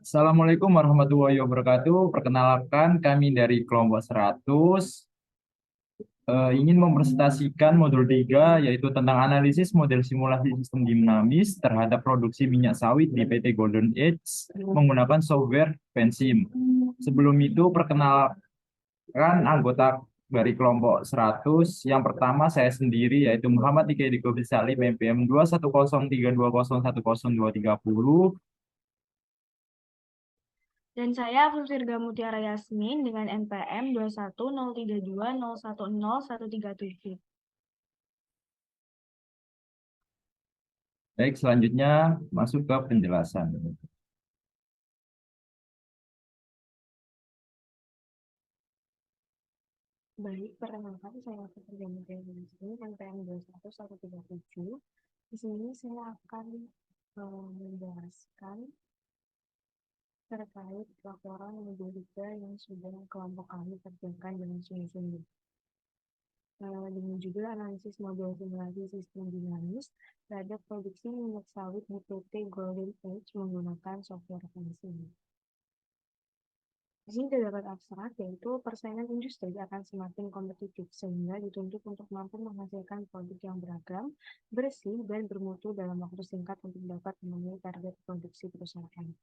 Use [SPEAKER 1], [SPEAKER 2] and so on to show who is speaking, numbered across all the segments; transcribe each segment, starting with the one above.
[SPEAKER 1] Assalamualaikum warahmatullahi wabarakatuh. Perkenalkan kami dari kelompok 100 ingin mempresentasikan modul 3 yaitu tentang analisis model simulasi sistem dinamis terhadap produksi minyak sawit di PT Golden Age menggunakan software Pensim. Sebelum itu perkenalkan anggota dari kelompok 100. Yang pertama saya sendiri yaitu Muhammad Ika Diko Salim MPM 21032010230.
[SPEAKER 2] Dan saya Fulvirga Mutiara Yasmin dengan NPM 21032010137.
[SPEAKER 1] Baik, selanjutnya masuk ke penjelasan.
[SPEAKER 2] Baik, perkenalkan saya Fulvirga Mutiara Yasmin NPM 21137. Di sini saya akan menjelaskan terkait laporan modul 3 yang sudah kelompok kami kerjakan dengan sungguh-sungguh. Dengan judul analisis model simulasi sistem dinamis terhadap produksi minyak sawit di PT Golden Age menggunakan software Pensim. Di sini terdapat abstrak, yaitu persaingan industri akan semakin kompetitif sehingga dituntut untuk mampu menghasilkan produk yang beragam, bersih, dan bermutu dalam waktu singkat untuk dapat memenuhi target produksi perusahaan.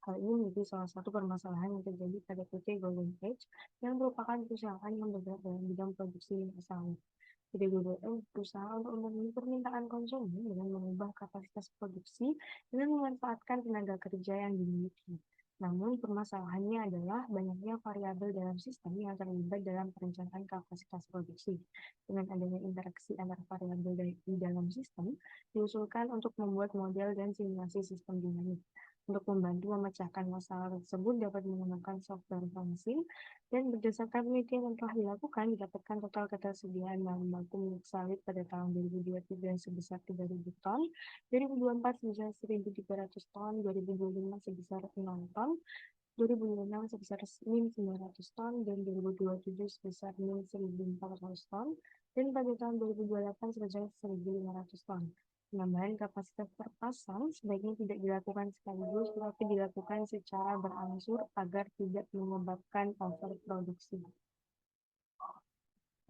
[SPEAKER 2] Hal ini menjadi salah satu permasalahan yang terjadi pada PT Golden Age yang merupakan perusahaan yang bergerak dalam bidang produksi minyak sawit. PT Golden Age berusaha untuk memenuhi permintaan konsumen dengan mengubah kapasitas produksi dengan memanfaatkan tenaga kerja yang dimiliki. Namun permasalahannya adalah banyaknya variabel dalam sistem yang terlibat dalam perencanaan kapasitas produksi. Dengan adanya interaksi antar variabel di dalam sistem, diusulkan untuk membuat model dan simulasi sistem dinamik. Untuk membantu memecahkan masalah tersebut dapat menggunakan software Pensim dan berdasarkan penelitian yang telah dilakukan didapatkan total ketersediaan bahan baku minyak sawit pada tahun 2023 sebesar 3.000 ton, 2024 sebesar 1.300 ton, 2025 sebesar 0 ton, 2026 sebesar min 900 ton, dan 2027 sebesar min 1.400 ton, dan pada tahun 2028 sebesar 1.500 ton. Penambahan kapasitas per pasang sebaiknya tidak dilakukan sekaligus, tetapi dilakukan secara berangsur agar tidak menyebabkan overproduksi.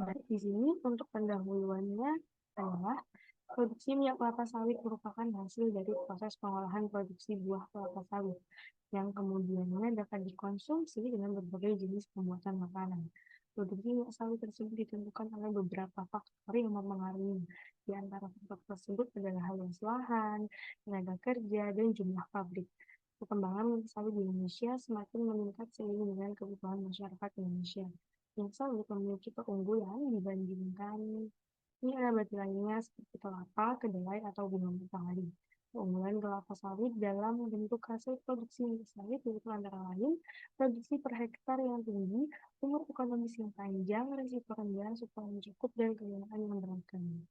[SPEAKER 2] Baik, di sini untuk pendahuluannya adalah produksi minyak kelapa sawit merupakan hasil dari proses pengolahan produksi buah kelapa sawit yang kemudiannya dapat dikonsumsi dengan berbagai jenis pembuatan makanan. Produksi minyak sawit tersebut ditentukan oleh beberapa faktor yang mempengaruhi. Di antara faktor tersebut adalah luas lahan, tenaga kerja, dan jumlah pabrik. Perkembangan minyak sawit di Indonesia semakin meningkat seiring dengan kebutuhan masyarakat Indonesia. Minyak sawit memiliki keunggulan dibandingkan nabati lainnya seperti kelapa, kedelai, atau bunga matahari. Keunggulan kelapa sawit dalam bentuk hasil produksi minyak sawit yaitu antara lain produksi per hektar yang tinggi, umur ekonomis yang panjang, risiko rendah, supply yang cukup, dan kegunaan yang beragam.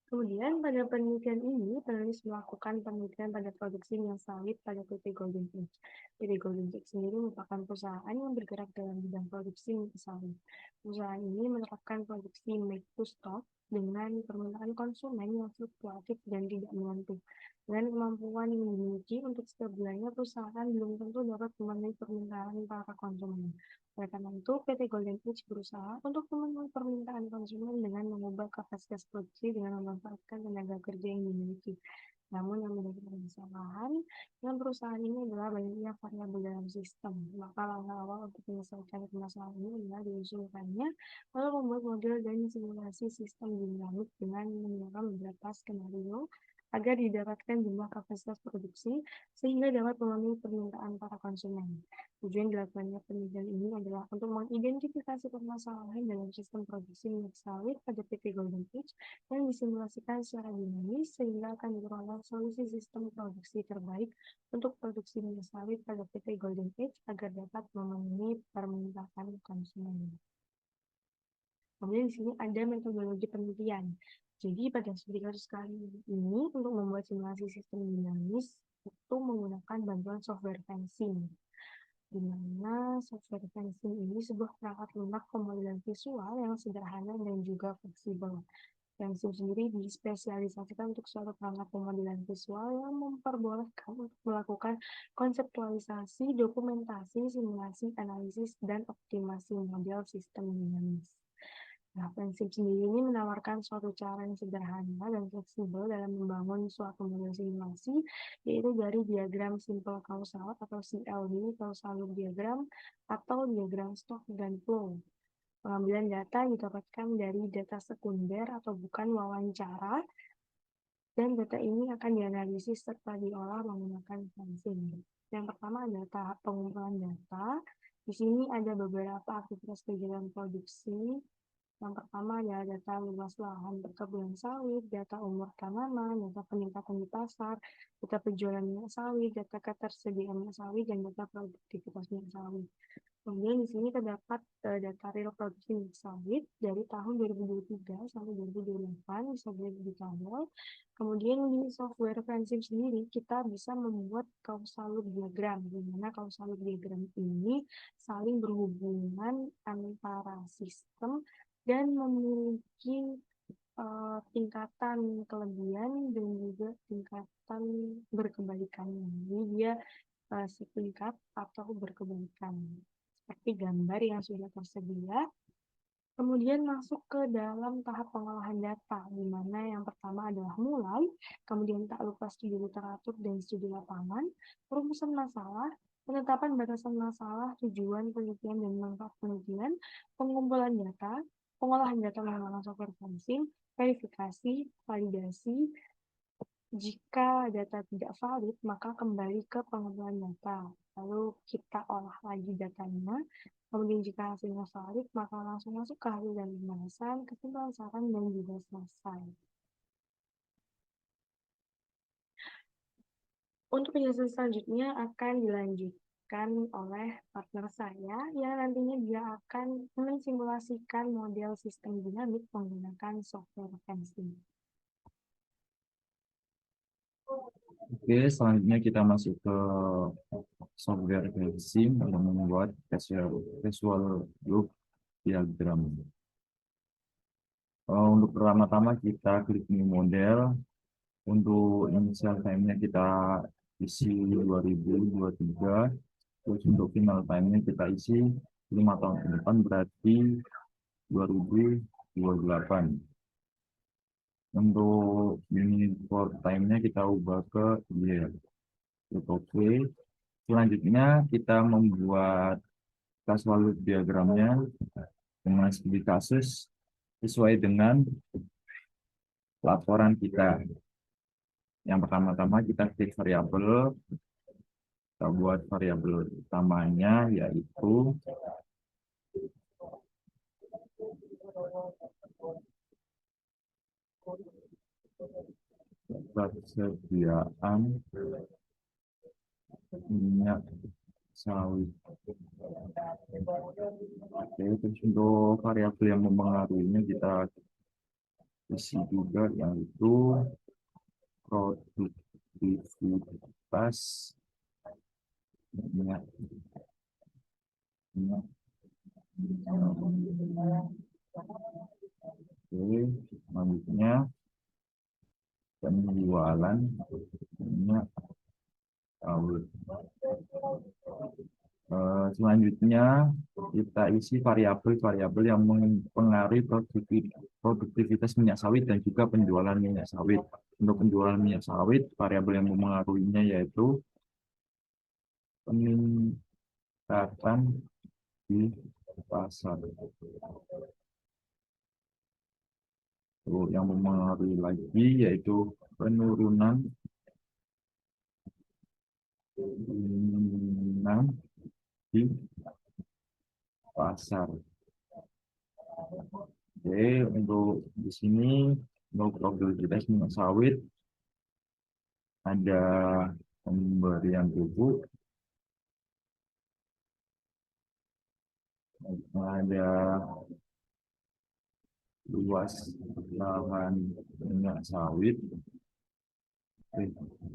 [SPEAKER 2] Kemudian pada penelitian ini, penulis melakukan penelitian pada produksi minyak sawit pada PT Golden Age. PT Golden Age sendiri merupakan perusahaan yang bergerak dalam bidang produksi minyak sawit. Perusahaan ini menerapkan produksi make to stock dengan permintaan konsumen yang fluktuatif dan tidak menentu. Dengan kemampuan yang dimiliki untuk setiap bulannya, perusahaan belum tentu dapat memenuhi permintaan para konsumen. Oleh karena itu, PT Golden Age berusaha untuk memenuhi permintaan konsumen dengan mengubah kapasitas produksi dengan memanfaatkan tenaga kerja yang dimiliki. Namun yang menjadi permasalahan dengan perusahaan ini adalah banyaknya variabel dalam sistem. Maka langkah awal untuk menyelesaikan permasalahan ini adalah diusulkannya lalu membuat model dan simulasi sistem dinamik dengan menggunakan beberapa skenario agar didapatkan jumlah kapasitas produksi sehingga dapat memenuhi permintaan para konsumen. Tujuan dilakukannya penelitian ini adalah untuk mengidentifikasi permasalahan dalam sistem produksi minyak sawit pada PT Golden Age yang disimulasikan secara dinamis sehingga akan diperoleh solusi sistem produksi terbaik untuk produksi minyak sawit pada PT Golden Age agar dapat memenuhi permintaan konsumen. Kemudian di sini ada metodologi penelitian. Jadi pada studi kasus kali ini untuk membuat simulasi sistem dinamis itu menggunakan bantuan software Pensim. Di mana software Pensim ini sebuah perangkat lunak pemodelan visual yang sederhana dan juga fleksibel. Pensil sendiri dispesialisasikan untuk suatu perangkat pemodelan visual yang memperbolehkan untuk melakukan konseptualisasi, dokumentasi, simulasi, analisis, dan optimasi model sistem dinamis. Nah, prinsip sendiri ini menawarkan suatu cara yang sederhana dan fleksibel dalam membangun suatu model simulasi, yaitu dari diagram simple causal atau CLD, causal loop diagram, atau diagram stock dan flow. Pengambilan data didapatkan dari data sekunder atau bukan wawancara, dan data ini akan dianalisis serta diolah menggunakan sensing. Yang pertama adalah tahap pengumpulan data. Di sini ada beberapa aktivitas kegiatan produksi. Yang pertama adalah data luas lahan perkebunan sawit, data umur tanaman, data peningkatan di pasar, data penjualan minyak sawit, data ketersediaan minyak sawit, dan data produktivitas minyak sawit. Kemudian di sini terdapat data real produksi minyak sawit dari tahun 2023 sampai 2028, bisa dilihat di tabel. Kemudian di software Pensim sendiri kita bisa membuat causal loop diagram, di mana causal loop diagram ini saling berhubungan antara sistem dan memiliki tingkatan kelebihan dan juga tingkatan berkebalikannya. Jadi dia setingkat atau berkebalikan. Seperti gambar yang sudah tersedia. Kemudian masuk ke dalam tahap pengolahan data, di mana yang pertama adalah mulai, kemudian tak lupa studi literatur dan studi lapangan, perumusan masalah, penetapan batasan masalah, tujuan penelitian dan manfaat penelitian, pengumpulan data, pengolahan data menggunakan software fencing, verifikasi, validasi. Jika data tidak valid, maka kembali ke pengumpulan data. Lalu kita olah lagi datanya. Kemudian jika hasilnya valid, maka langsung masuk ke hasil dan pembahasan, kesimpulan saran, dan juga selesai. Untuk penjelasan selanjutnya akan dilanjutkan oleh partner saya yang nantinya dia akan mensimulasikan model sistem dinamik menggunakan software fencing.
[SPEAKER 1] Oke, selanjutnya kita masuk ke software Pensim yang membuat visual loop diagram. Untuk pertama-tama kita klik new model. Untuk initial time-nya kita isi 2023. Terus untuk final time-nya kita isi 5 tahun ke depan, berarti 2028. Untuk unit for time-nya kita ubah ke year. Oke. Selanjutnya kita membuat causal loop diagramnya dengan studi kasus sesuai dengan laporan kita. Yang pertama-tama kita klik variabel, kita buat variabel utamanya yaitu ketersediaan minyak sawit. Oke, terus untuk variabel yang mempengaruhinya kita isi juga yaitu produktivitas minyak. Oke, selanjutnya penjualan minyak sawit. Selanjutnya kita isi variabel-variabel yang mempengaruhi produktivitas minyak sawit dan juga penjualan minyak sawit. Untuk penjualan minyak sawit, variabel yang mempengaruhinya yaitu peningkatan di pasar. Yang mempengaruhi lagi yaitu penurunan di pasar. Oke, untuk di sini untuk produktivitas minyak sawit ada pemberian pupuk, ada luas lahan minyak sawit,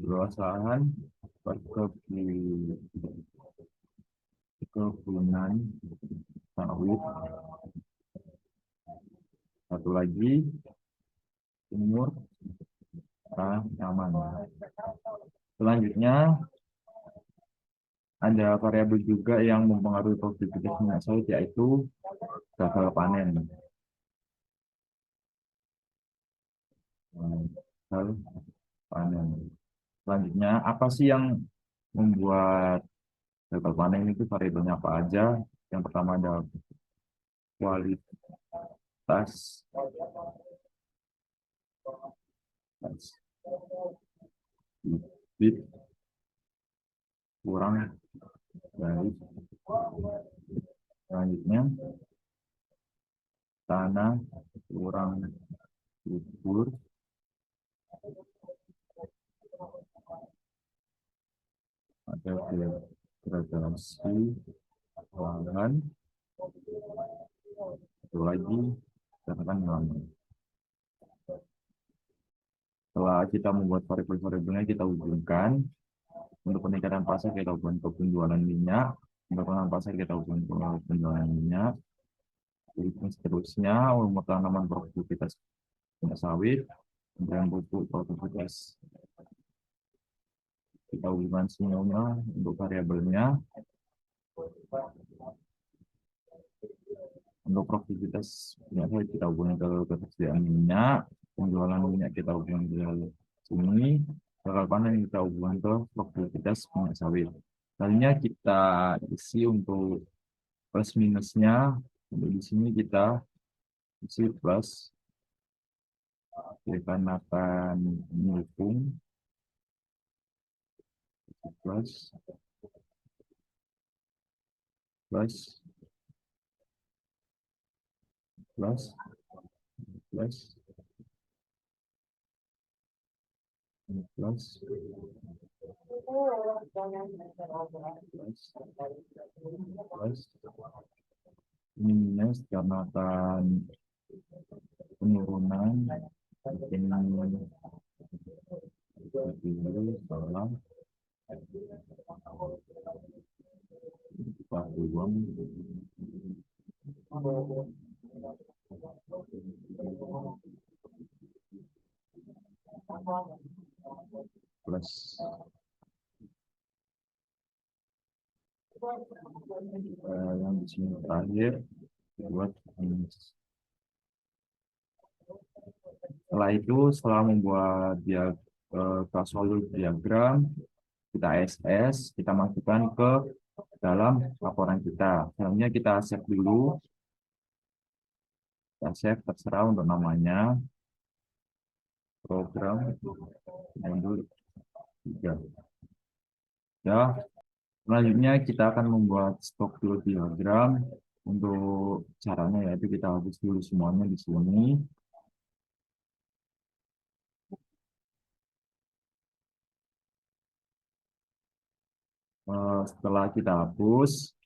[SPEAKER 1] luas lahan perkebunan sawit. Satu lagi umur, nyaman. Selanjutnya ada variabel juga yang mempengaruhi produktivitas minyak sawit, yaitu gagal panen. Gagal panen. Selanjutnya, apa sih yang membuat gagal panen itu, variabelnya apa aja? Yang pertama ada kualitas, bibit kurang baik. Selanjutnya, tanah kurang subur. Ada degradasi lahan. Satu lagi, katakan lama. Setelah kita membuat variabel-variabelnya, kita hubungkan. Untuk peningkatan pasar kita hubungkan ke penjualan minyak. Untuk peningkatan pasar kita hubungkan ke penjualan minyak. Jadi seterusnya, umur tanaman, produktivitas minyak sawit, kemudian pupuk, produktivitas, kita hubungkan semuanya untuk variabelnya. Untuk produktivitas minyak sawit kita hubungkan ke ketersediaan minyak, penjualan minyak kita hubungkan ke sini, gagal panen kita hubungkan ke produktivitas minyak sawit. Selanjutnya kita isi untuk plus minusnya. Untuk di sini kita isi plus, dikarenakan mendukung, plus plus plus plus plus plus minus karena akan penurunan ini salah uang plus yang di sini terakhir buat minus. Setelah itu, setelah membuat closed diagram, kita SS, kita masukkan ke dalam laporan kita. Selanjutnya kita save dulu. Kita save, terserah untuk namanya. Program modul 3. Ya, selanjutnya kita akan membuat stok flow diagram. Untuk caranya yaitu kita hapus dulu semuanya di sini. Setelah kita hapus,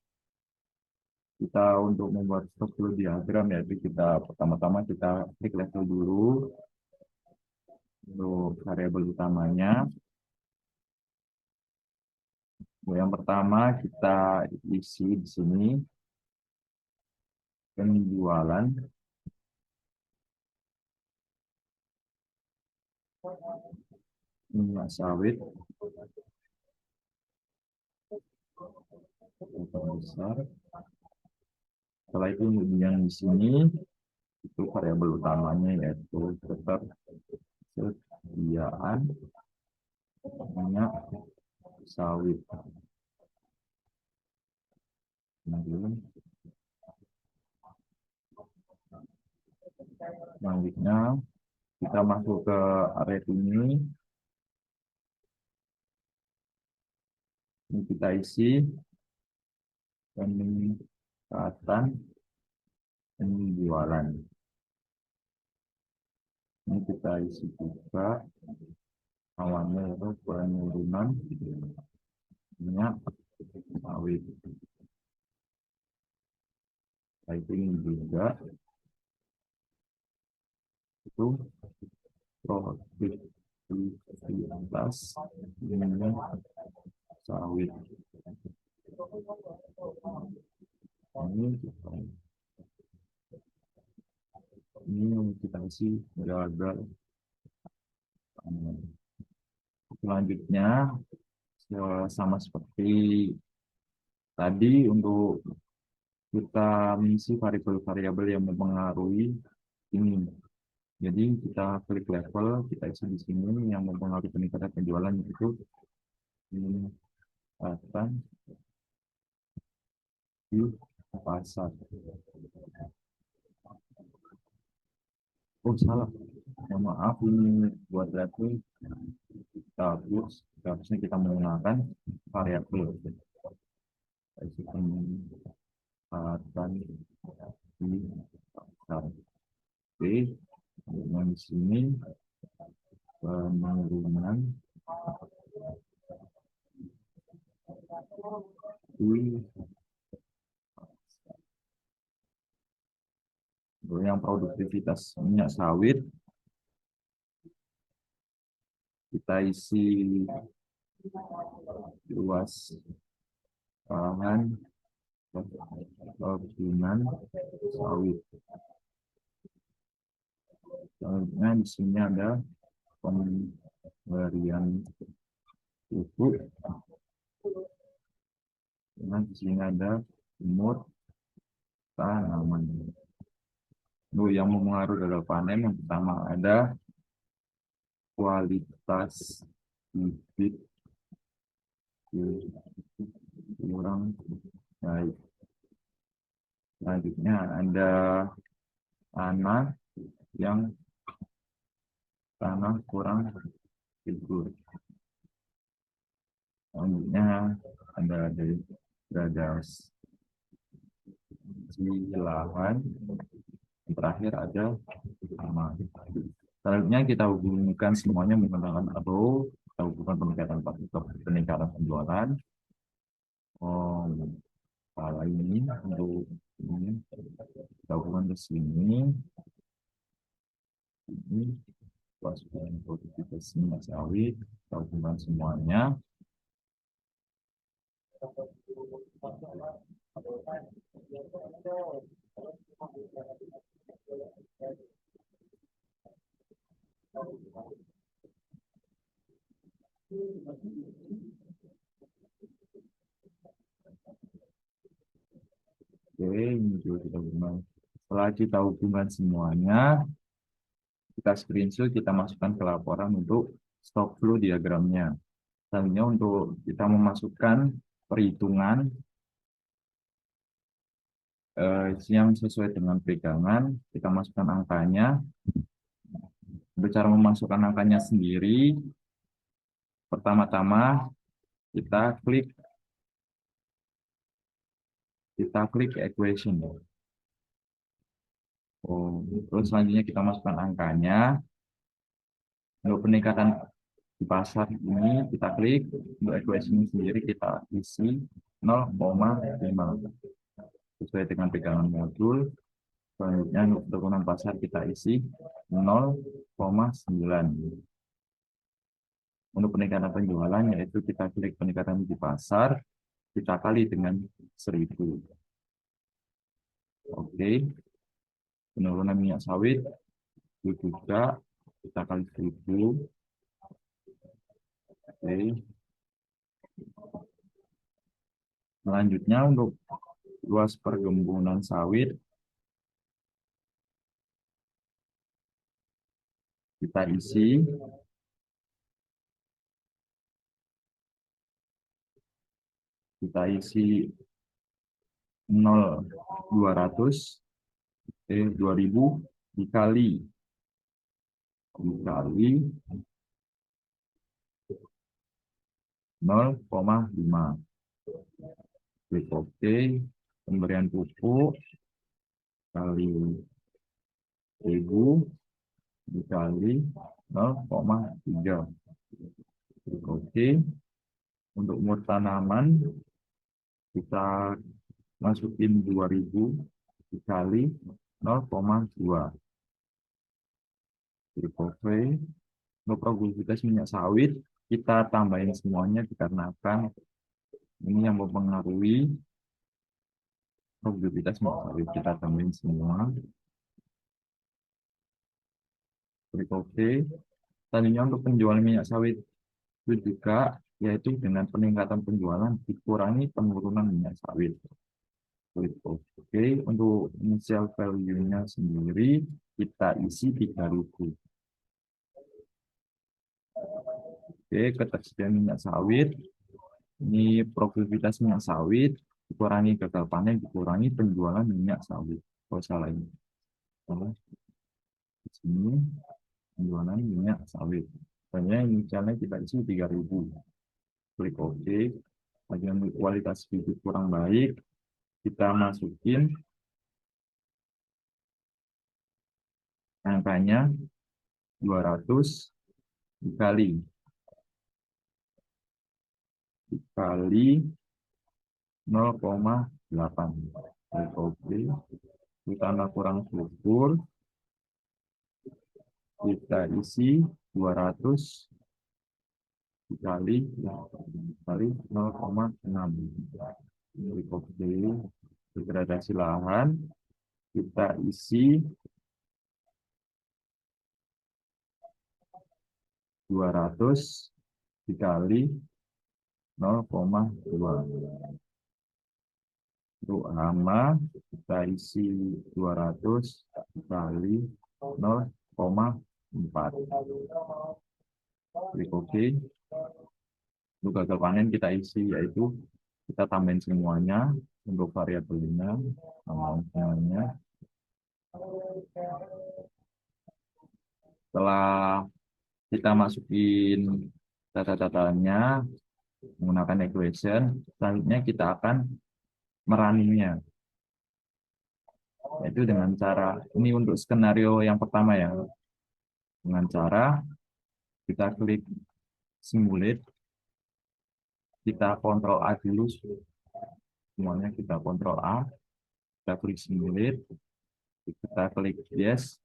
[SPEAKER 1] kita untuk membuat stok flow diagram yaitu kita pertama-tama kita klik level dulu untuk variabel utamanya. Yang pertama kita isi di sini penjualan minyak sawit terbesar. Setelah itu yang di sini itu variabel utamanya yaitu ketersediaan minyak sawit. Selanjutnya kita masuk ke area ini kita isi peningkatan penjualan. Ini kita isi juga awalnya itu penurunan minyak sawit. Itu ini juga itu produktivitas minyak sawit. Ini yang kita isi gagal Selanjutnya, sama seperti tadi, untuk kita mengisi variabel-variabel yang mempengaruhi ini. Jadi kita klik level, kita isi di sini yang mempengaruhi peningkatan penjualan itu ini akan di pasar. Oh salah, mohon maaf ini buat level bagus. Harusnya kita menggunakan variabel. Isi peningkatan di pasar. Oke, kemudian di sini penurunan di yang produktivitas minyak sawit kita isi luas lahan perkebunan sawit. Selanjutnya di sini ada pemberian pupuk. Dan di sini ada umur tanaman. Untuk yang mempengaruhi gagal panen yang pertama ada kualitas bibit kurang baik. Selanjutnya ada tanah yang kurang subur. Selanjutnya ada degradasi lahan. Yang terakhir ada hama. Selanjutnya kita hubungkan semuanya menggunakan arrow. Kita hubungkan peningkatan penjualan. Oh, salah ini untuk ini kita hubungkan ke sini. Ini pasukan produktivitas minyak sawit. Kita hubungkan semuanya. Oke, ini juga kita hubungkan. Setelah kita hubungkan semuanya, kita screenshot, kita masukkan ke laporan untuk stock flow diagramnya. Selanjutnya untuk kita memasukkan perhitungan yang sesuai dengan pegangan, kita masukkan angkanya. Untuk cara memasukkan angkanya sendiri, pertama-tama kita klik equation. Oh, terus selanjutnya kita masukkan angkanya. Untuk peningkatan di pasar ini kita klik, untuk equation sendiri kita isi 0,5 sesuai dengan pegangan modul. Selanjutnya untuk turunan pasar kita isi 0,9. Untuk peningkatan penjualan yaitu kita klik peningkatan di pasar, kita kali dengan 1000. Oke. Penurunan minyak sawit itu juga kita kali 1000. Oke. Selanjutnya untuk luas perkebunan sawit kita isi 2000 dikali 0,5. Klik OK. Pemberian pupuk kali 1000 dikali 0,3. Klik OK. Untuk umur tanaman kita masukin 2000 dikali 0,2. Klik OK. Untuk produktivitas minyak sawit kita tambahin semuanya dikarenakan ini yang mempengaruhi produktivitas minyak sawit. Kita tambahin semua. Klik OK. Selanjutnya untuk penjualan minyak sawit itu juga yaitu dengan peningkatan penjualan dikurangi penurunan minyak sawit. Oke, untuk initial value-nya sendiri kita isi 3.000. Oke, ketersediaan minyak sawit. Ini produktivitas minyak sawit dikurangi gagal panen, dikurangi penjualan minyak sawit. Oh, salah ini. Salah. Di sini penjualan minyak sawit. Soalnya inisialnya kita isi 3.000. Klik OK. Bagian kualitas bibit kurang baik, kita masukin angkanya 200 dikali 0,8. Klik OK. Kita kurang struktur, kita isi 200 dikali 0,6. Klik OK. Degradasi lahan, kita isi 200 dikali 0,2. Untuk hama kita isi 200 kali 0,4. Klik OK. Untuk gagal panen kita isi yaitu kita tambahin semuanya untuk variabelnya, tambahin semuanya. Setelah kita masukin data-datanya menggunakan equation, selanjutnya kita akan merunning-nya. Yaitu dengan cara, ini untuk skenario yang pertama ya, dengan cara kita klik simulate, kita kontrol A dulu, semuanya kita kontrol A, kita klik simulate, kita klik yes.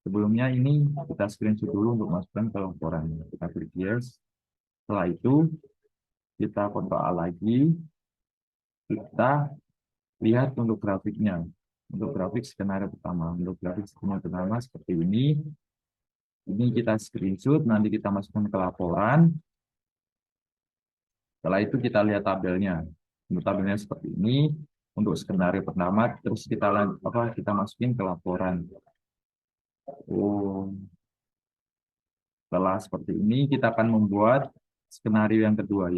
[SPEAKER 1] Sebelumnya ini kita screenshot dulu untuk masukkan ke laporan. Kita klik yes. Setelah itu kita kontrol A lagi, kita lihat untuk grafiknya. Untuk grafik skenario pertama, untuk grafik skenario pertama seperti ini. Ini kita screenshot, nanti kita masukkan ke laporan. Setelah itu kita lihat tabelnya. Untuk tabelnya seperti ini. Untuk skenario pertama, terus kita masukin ke laporan. Setelah seperti ini, kita akan membuat skenario yang kedua,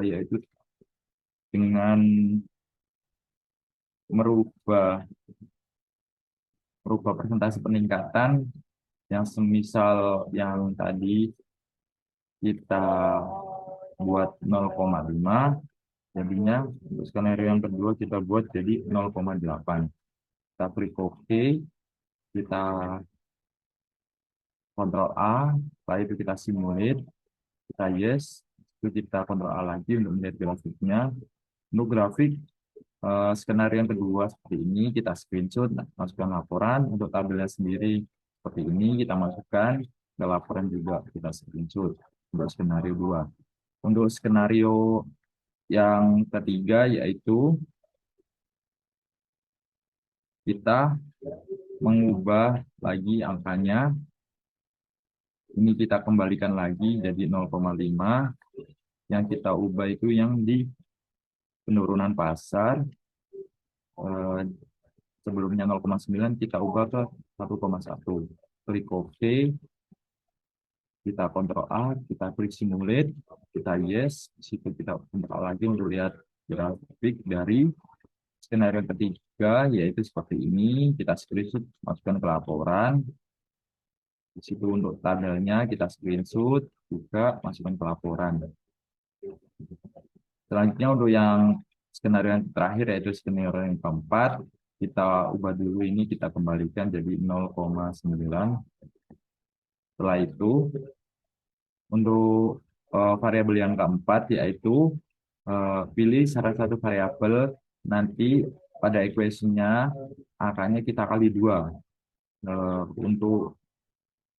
[SPEAKER 1] yaitu dengan merubah persentase peningkatan yang semisal yang tadi kita buat 0,5, jadinya untuk skenario yang kedua kita buat jadi 0,8. Kita klik OK, kita kontrol A, setelah itu kita simulate, kita yes, itu kita kontrol A lagi untuk melihat grafiknya. Untuk grafik skenario yang kedua seperti ini, kita screenshot, masukkan laporan. Untuk tabelnya sendiri seperti ini, kita masukkan ke laporan juga, kita screenshot untuk skenario 2. Untuk skenario yang ketiga, yaitu kita mengubah lagi angkanya. Ini kita kembalikan lagi jadi 0,5. Yang kita ubah itu yang di penurunan pasar. Sebelumnya 0,9 kita ubah ke 1,1. Klik OK. Kita kontrol A, kita klik simulate, kita yes. Di situ kita kontrol lagi untuk lihat grafik dari skenario ketiga, yaitu seperti ini. Kita screenshot, masukkan ke laporan. Di situ untuk tabelnya kita screenshot, juga masukkan ke laporan. Selanjutnya untuk yang skenario yang terakhir, yaitu skenario yang keempat, kita ubah dulu ini, kita kembalikan jadi 0,9. Setelah itu, untuk variabel yang keempat, yaitu pilih salah satu variabel, nanti pada equation-nya angkanya kita kali 2. Untuk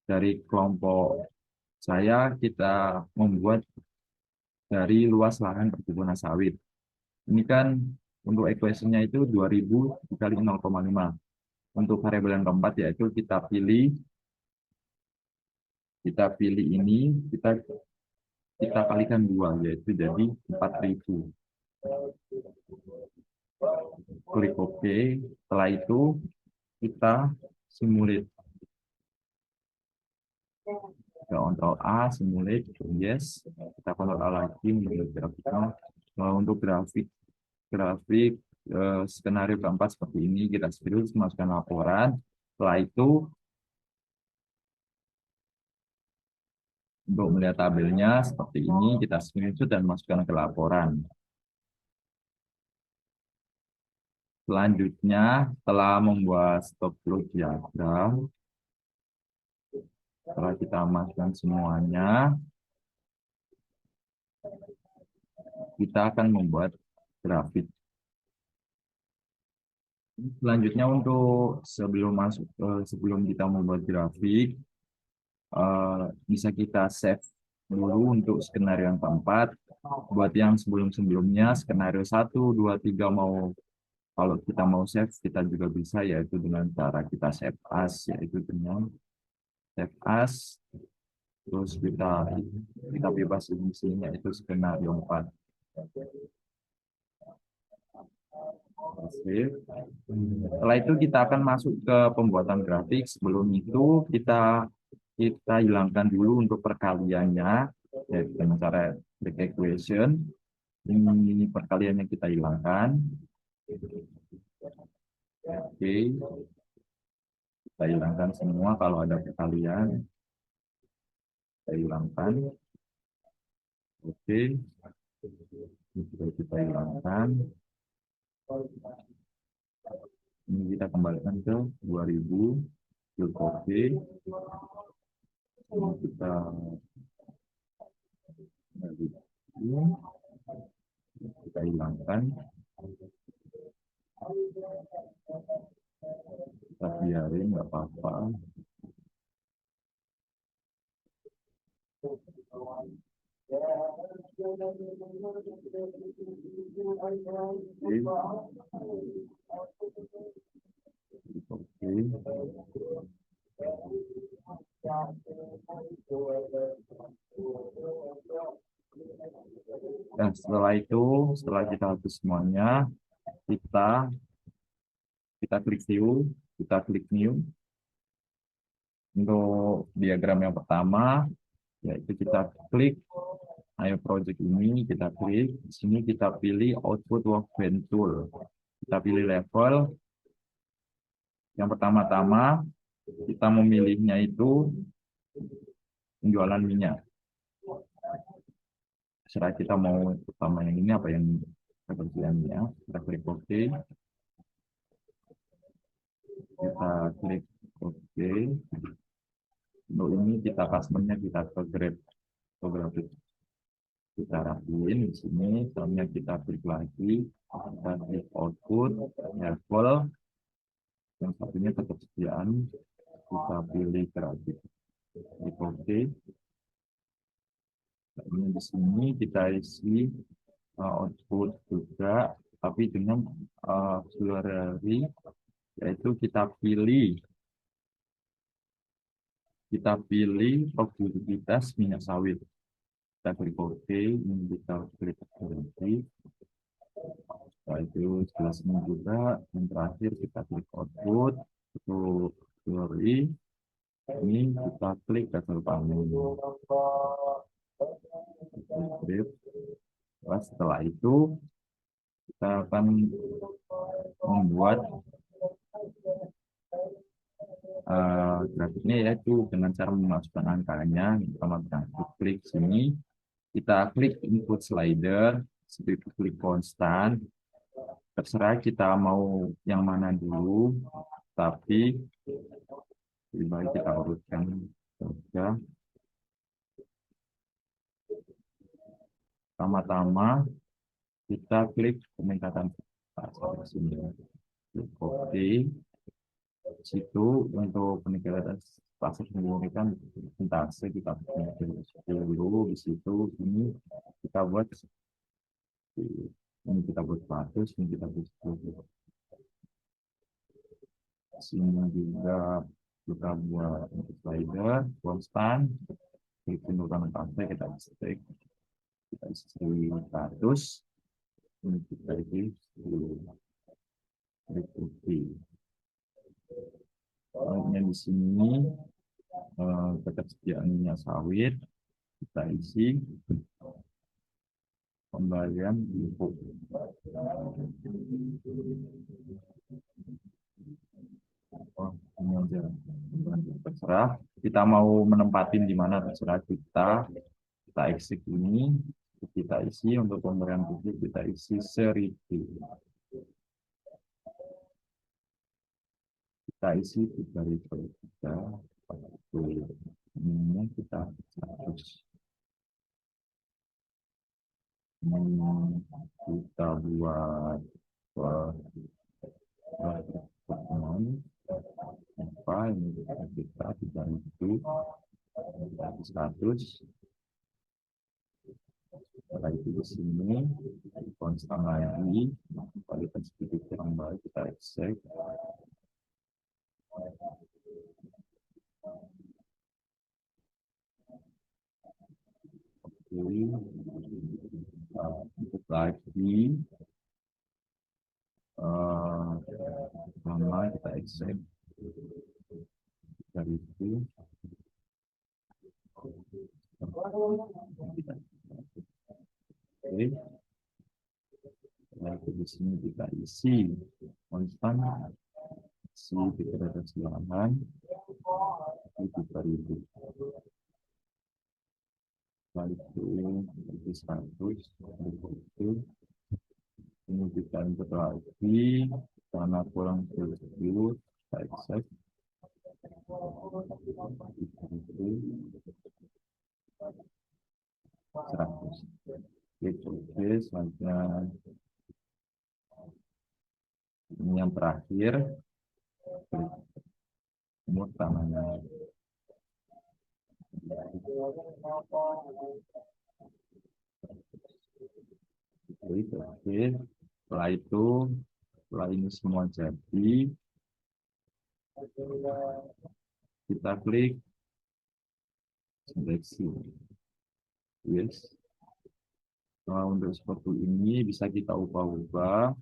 [SPEAKER 1] dari kelompok saya, kita membuat dari luas lahan perkebunan sawit. Ini kan untuk equation-nya itu 2000 dikali 0,5. Untuk variabel yang keempat, yaitu kita pilih kita pilih ini, kita kalikan 2, yaitu jadi 4.000. Klik OK. Setelah itu kita simulate. Kita Ctrl A, simulate, yes. Kita Ctrl A lagi menurut grafiknya. Untuk grafik skenario keempat seperti ini, kita screenshot, masukkan laporan. Setelah itu, untuk melihat tabelnya seperti ini, kita screenshot dan masukkan ke laporan. Selanjutnya, setelah membuat stop plot diagram, setelah kita masukkan semuanya, kita akan membuat grafik. Selanjutnya untuk sebelum kita membuat grafik, bisa kita save dulu untuk skenario yang keempat. Buat yang sebelum-sebelumnya, skenario 1, 2, 3 kalau kita mau save, kita juga bisa, yaitu dengan cara kita save as, yaitu dengan save as, terus kita bebas isinya, itu skenario 4. Save. Setelah itu kita akan masuk ke pembuatan grafik. Sebelum itu kita hilangkan dulu untuk perkaliannya, yaitu dengan cara break equation. Ini perkaliannya kita hilangkan. Oke, kita hilangkan semua kalau ada perkalian. Kita hilangkan. Oke, kita hilangkan. Ini kita kembalikan ke 2000. Oke, ini kita hilangkan. Kita biarin, nggak apa-apa. Dan setelah itu, setelah kita hapus semuanya, kita klik view, kita klik new. Untuk diagram yang pertama, yaitu kita klik ayo project ini, kita klik di sini, kita pilih output workbench tool, kita pilih level. Yang pertama-tama kita memilihnya itu penjualan minyak. Serah kita mau utama yang ini apa yang kebersihannya. Kita klik OK, kita klik OK. Untuk ini kita customer-nya kita ke grade grafik, kita rapiin di sini. Selanjutnya kita klik lagi, kita klik output level, yang satunya ketersediaan, kita pilih grafik, klik OK. Nah, ini di sini kita isi output juga, tapi dengan auxiliary, yaitu kita pilih produktivitas minyak sawit. Kita klik OK, ini kita klik berhenti. Setelah itu sebelah sini juga, yang terakhir kita klik output untuk teori. Ini kita klik level panel. Setelah itu kita akan membuat grafiknya, yaitu dengan cara memasukkan angkanya. Pertama kita klik sini, kita klik input slider, seperti klik konstan, terserah kita mau yang mana dulu, tapi lebih baik kita urutkan saja. Pertama-tama kita klik peningkatan sini, copy. Situ untuk peningkatan pasar menggunakan persentase, kita dulu di situ. Ini kita buat 100, ini kita buat 10. Sini juga Kita buat slider, konstan, klik penurunan pantai, kita isi 100, ini kita isi 1000. Yang di sini ketersediaan minyak sawit, kita isi pembalian info. Oh, ini aja. Terserah kita mau menempatin di mana, terserah kita exit ini, kita isi untuk pemberian publik, kita isi 1000. Kita isi 3003, ini kita 100. Ini kita buat apa ini kita 3000, 100. Setelah itu di sini konstan lagi, kualitas sedikit yang baik, kita exit. Untuk lagi nama kita exit dari itu. Oke, nah, di sini kita isi konstan, isi dikira silangan itu 3000. Setelah itu 100, itu ini kita input lagi karena kurang 10, kita accept itu 100. Oke, selanjutnya ini yang terakhir, umur tanahnya. Oke, setelah ini semua jadi, kita klik seleksi. Yes. Nah, untuk seperti ini bisa kita ubah-ubah.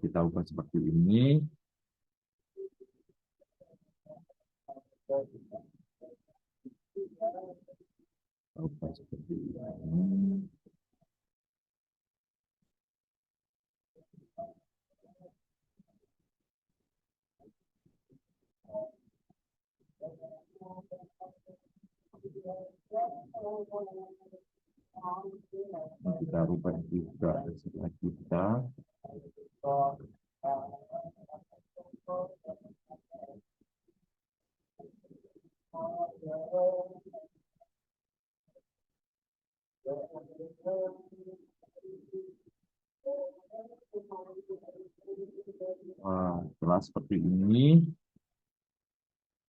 [SPEAKER 1] Kita ubah seperti ini. Kita ubah seperti ini. Nah, kita ubah juga setelah kita setelah seperti ini,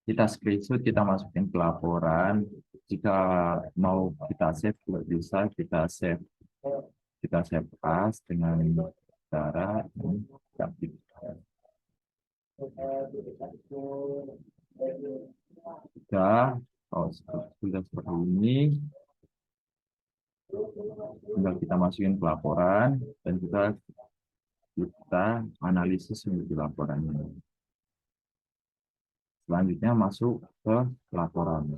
[SPEAKER 1] kita screenshot, kita masukin ke laporan. Jika mau kita save juga bisa, kita save as dengan cara ini. Sudah seperti ini, tinggal kita masukin ke laporan dan kita analisis di laporannya. Selanjutnya masuk ke laporan.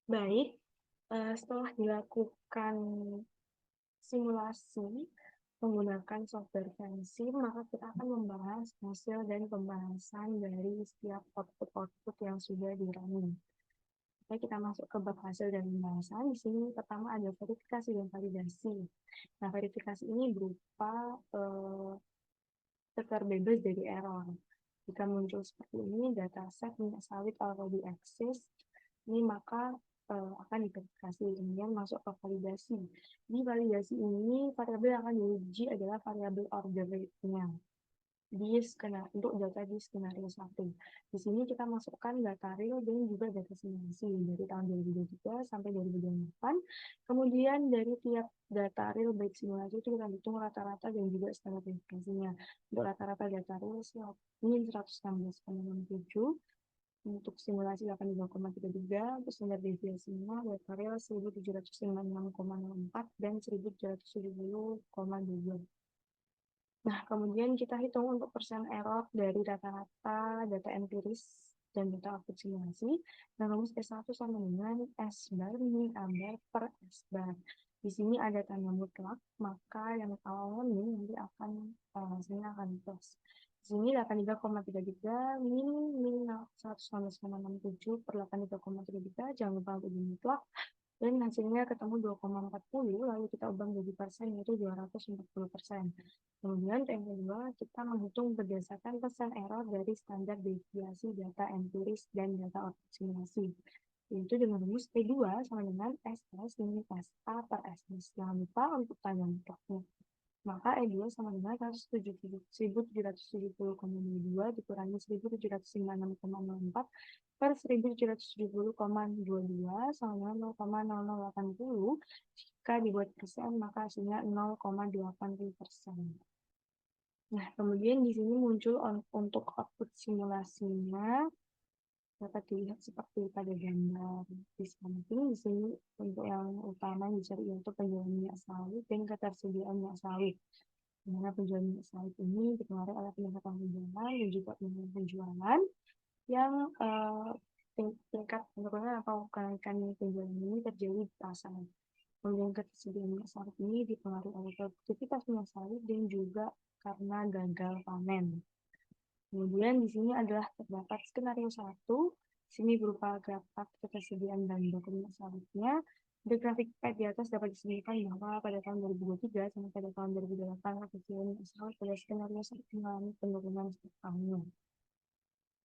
[SPEAKER 2] Baik, setelah dilakukan simulasi menggunakan software Fancy, maka kita akan membahas hasil dan pembahasan dari setiap output yang sudah di-running. Oke, kita masuk ke bab hasil dan pembahasan. Di sini pertama ada verifikasi dan validasi. Nah, verifikasi ini berupa terbebas dari error. Jika muncul seperti ini, dataset minyak sawit already exist, ini maka akan diverifikasi, kemudian masuk ke validasi. Di validasi ini, variabel yang akan diuji adalah variabel order rate-nya. untuk data di skenario 1. Di sini kita masukkan data real dan juga data simulasi dari tahun 2023 sampai 2028. Kemudian dari tiap data real baik simulasi itu kita hitung rata-rata dan juga standar deviasinya. Untuk rata-rata data real min 116,67, untuk simulasi 83,33, untuk standar deviasinya data real 1756,04 dan 1770,22. Nah, kemudian kita hitung untuk persen error dari rata-rata data empiris dan data output simulasi. Nah, rumus S1 sama dengan S bar min A bar per S bar. Di sini ada tanda mutlak, maka yang awalnya min nanti akan hasilnya akan plus. Di sini 83,33 min 116,67 per 83,33, jangan lupa untuk dimutlak. Dan hasilnya ketemu 2,40, lalu kita ubah menjadi persen, yaitu 240%. Kemudian yang kedua, kita menghitung berdasarkan persen error dari standar deviasi data empiris dan data output simulasi. Yaitu dengan rumus P2 sama dengan SS min SA per SS. Jangan lupa untuk tanda mutlaknya. Maka E2 sama dengan 1770,22 dikurangi 1796,04 per 1770,22 sama dengan 0,0080. Jika dibuat persen, maka hasilnya 0,80%. Nah, kemudian di sini muncul untuk output simulasinya dapat dilihat seperti pada gambar di samping. Di sini untuk yang utama dicari yaitu penjualan minyak sawit dan ketersediaan minyak sawit. Di mana penjualan minyak sawit ini dipengaruhi oleh peningkatan penjualan dan juga penjualan yang tingkat penurunan atau kenaikan penjualan ini terjadi di pasar. Kemudian ketersediaan minyak sawit ini dipengaruhi oleh produktivitas minyak sawit dan juga karena gagal panen. Kemudian di sini adalah terdapat skenario 1. Sini berupa grafik ketersediaan dan minyak sawitnya. Di grafik di atas dapat disebutkan bahwa pada tahun 2023 sampai pada tahun 2028 ketersediaan minyak sawit pada skenario 1 mengalami penurunan setiap tahunnya.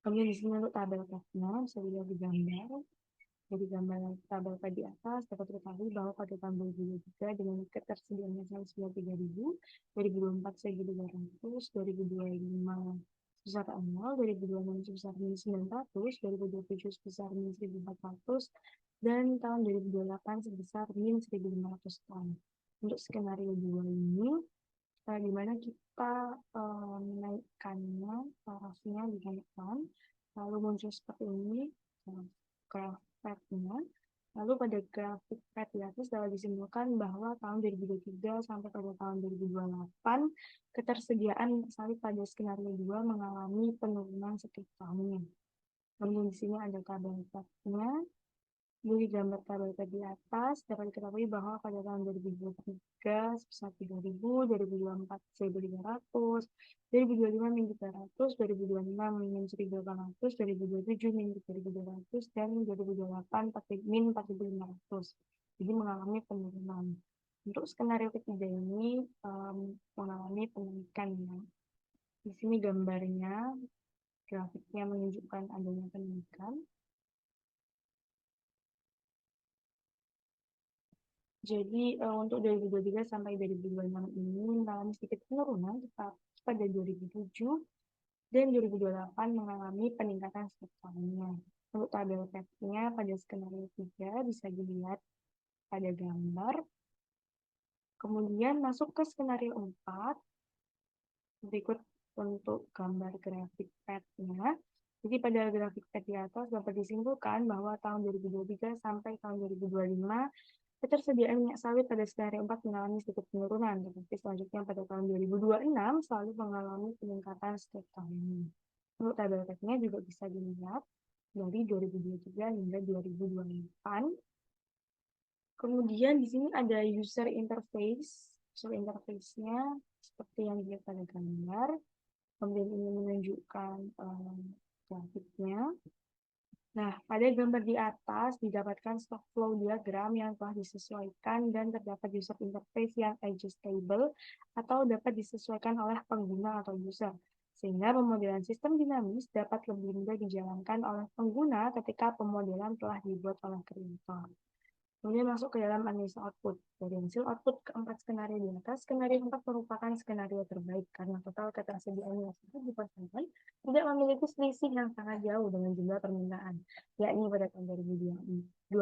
[SPEAKER 2] Kemudian di sini untuk tabel grafnya bisa dilihat di gambar. Jadi gambar tabel di atas dapat diketahui bahwa pada tahun 2023 dengan ketersediaan minyak sawit sekitar 3.000, 2024 1.300, 2025 sebesar 0, 2026 sebesar minus 900, 2027 sebesar minus 1.400, dan tahun 2028 sebesar minus 1.500 ton. Untuk skenario 2 ini, di mana kita menaikkannya, tarafnya dinaikkan, lalu muncul seperti ini, grafik-nya. Lalu pada grafik pad di atas dapat disimpulkan bahwa tahun 2023 sampai pada tahun 2028 ketersediaan sawit pada skenario 2 mengalami penurunan setiap tahunnya. Kemudian di sini ada tabel padnya. Dari gambar tabel di atas dapat diketahui bahwa pada tahun 2023 sebesar 3.000, 2024 1.300, 2025 min 300, 2026 min 1.800, 2027 min 3.200, dan 2028 min 4.500. Jadi mengalami penurunan. Untuk skenario ketiga ini mengalami peningkatan. Di sini gambarnya, grafiknya menunjukkan adanya peningkatan. Jadi untuk 2023 sampai 2026 ini mengalami sedikit penurunan, tetapi pada 2007 dan 2028 mengalami peningkatan setiap tahunnya. Untuk tabel PET-nya pada skenario 3 bisa dilihat pada gambar. Kemudian masuk ke skenario 4. Berikut untuk gambar grafik PET-nya. Jadi pada grafik PET di atas dapat disimpulkan bahwa tahun 2023 sampai tahun 2025 ketersediaan minyak sawit pada skenario 4 mengalami sedikit penurunan, tetapi selanjutnya pada tahun 2026 selalu mengalami peningkatan setiap tahunnya. Untuk tabel PET-nya juga bisa dilihat dari 2023 hingga 2028. Kemudian di sini ada user interface. User interface-nya seperti yang dilihat pada gambar. Kemudian ini menunjukkan grafiknya. Nah, pada gambar di atas didapatkan stock flow diagram yang telah disesuaikan dan terdapat user interface yang adjustable atau dapat disesuaikan oleh pengguna atau user. Sehingga pemodelan sistem dinamis dapat lebih mudah dijalankan oleh pengguna ketika pemodelan telah dibuat oleh kreator. Kemudian masuk ke dalam analisa output. Dari hasil output keempat skenario di atas, skenario 4 merupakan skenario terbaik karena total ketersediaan yang di pasaran tidak memiliki selisih yang sangat jauh dengan jumlah permintaan, yakni pada tahun 2023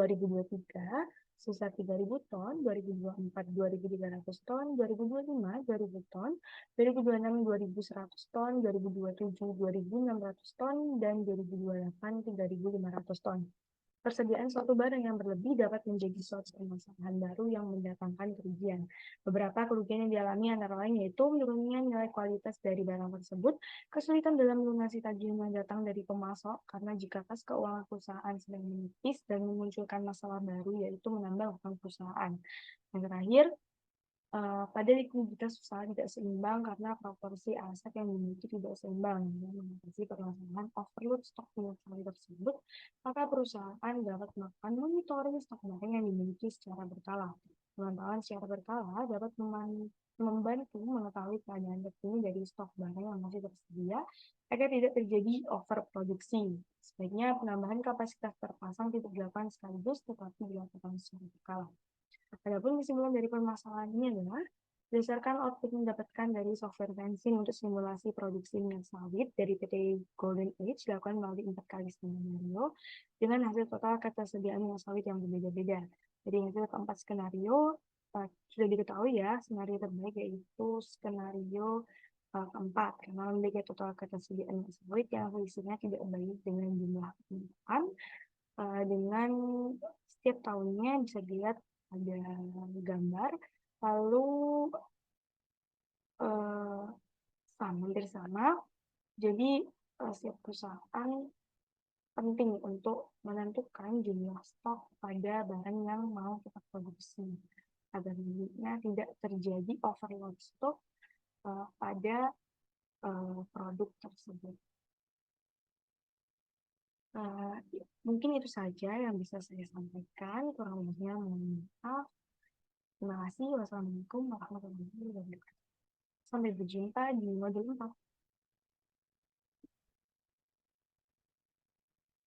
[SPEAKER 2] sisa 3.000 ton, 2024 2.300 ton, 2025 2.000 ton, 2026 2.100 ton, 2027 2.600 ton, dan 2028 3.500 ton. Persediaan suatu barang yang berlebih dapat menjadi suatu permasalahan baru yang mendatangkan kerugian. Beberapa kerugian yang dialami antara lain yaitu menurunnya nilai kualitas dari barang tersebut, kesulitan dalam melunasi tagihan yang datang dari pemasok, karena jika kas keuangan perusahaan sedang menipis dan memunculkan masalah baru yaitu menambah utang perusahaan. Yang terakhir, pada likuiditas usaha tidak seimbang karena proporsi aset yang dimiliki tidak seimbang. Dengan mengatasi permasalahan overload stok minyak sawit tersebut, maka perusahaan dapat melakukan monitoring stok barang yang dimiliki secara berkala. Pemantauan secara berkala dapat membantu mengetahui keadaan terkini dari stok barang yang masih tersedia agar tidak terjadi overproduksi. Sebaiknya penambahan kapasitas terpasang tidak dilakukan sekaligus tetapi dilakukan secara berkala. Adapun kesimpulan dari permasalahan ini adalah berdasarkan output yang didapatkan dari software bensin untuk simulasi produksi minyak sawit dari PT Golden Age dilakukan melalui 4 kali skenario dengan hasil total ketersediaan minyak sawit yang berbeda-beda. Jadi hasil keempat skenario sudah diketahui ya, skenario terbaik yaitu skenario keempat karena memiliki total ketersediaan minyak sawit yang selisihnya tidak baik dengan jumlah permintaan, dengan setiap tahunnya bisa dilihat ada gambar, lalu hampir sama. Jadi setiap perusahaan penting untuk menentukan jumlah stok pada barang yang mau kita produksi agar nantinya tidak terjadi overload stok pada produk tersebut. Mungkin itu saja yang bisa saya sampaikan. Kurang lebihnya mohon maaf. Terima kasih. Wassalamualaikum warahmatullahi wabarakatuh. Sampai berjumpa di modul 4.